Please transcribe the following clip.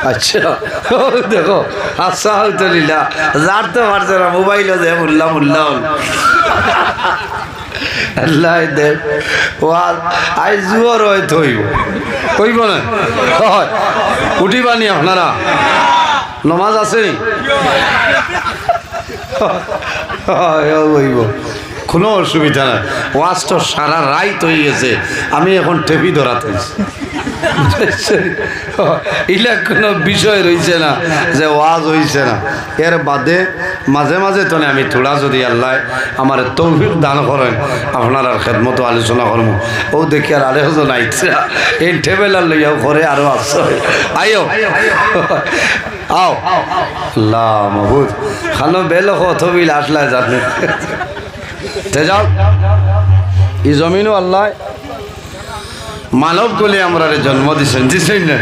আচ্ছা দেখো আচ্ছা আলহামদুলিল্লাহ জানতে পারছে না মোবাইলও দে উল্লাম উল্লাম আল্লাহ দেখ আই জুয়ার হয় থইব কইব না হয় উঠিবানি আপনারা নমাজ আছে হইব কোনো অসুবিধা নাই ওয়াজ তো সারা রাইত হয়ে গেছে আমি এখন টেপি ধরাতে এগুলা কোনো বিষয় রয়েছে না যে ওয়াজ হয়েছে না এর বাদে মাঝে মাঝে তো আমি থোড়া যদি আল্লাহ আমার তৌফিক দান করেন আপনার আর খেদমতো আলোচনা করবো ও দেখি আর আরেকজন আইছে এই টেবেলার লইয়াও করে আরো আসছে আইও আও আল্লাহ মাহবুদ খানো বেল কতবিল আসলে জানে তে যাও এই জমিনও আল্লাহ মানব বলে আমরা জন্ম দিছেন না